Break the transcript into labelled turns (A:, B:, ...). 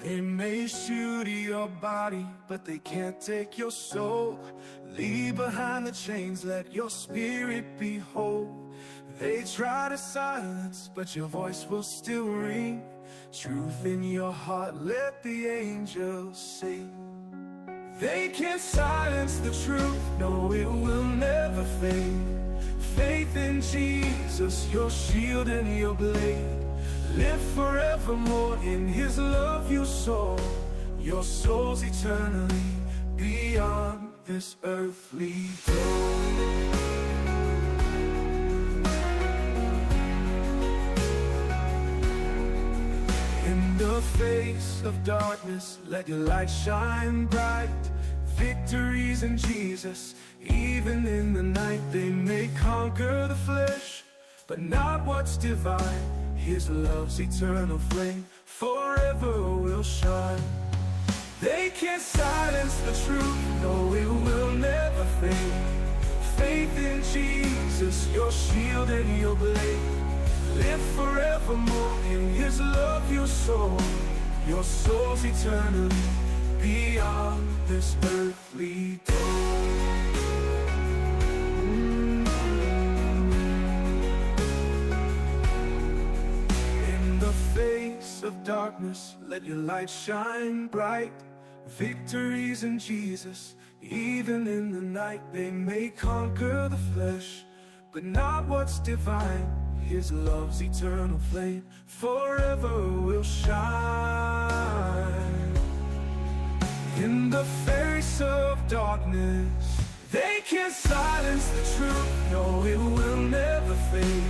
A: They may shoot your body, but they can't take your soul. Leave behind the chains, let your spirit be whole. They try to silence, but your voice will still ring. Truth in your heart, let the angels sing. They can't silence the truth, no, it will never fade. Faith in Jesus, your shield and your blade. Live forevermore in His love you soar. Your soul's eternally beyond this earthly door. In the face of darkness, let your light shine bright. Victories in Jesus, even in the night. They may conquer the flesh, but not what's divine. His love's eternal flame forever will shine. They can't silence the truth, no, it will never fade. Faith in Jesus, your shield and your blade. Live forevermore in His love you soar. Your soul's eternally beyond this earthly door. Face of darkness, let your light shine bright. Victories in Jesus, even in the night. They may conquer the flesh, but not what's divine. His love's eternal flame forever will shine. In the face of darkness, they can't silence the truth, no, it will never fade.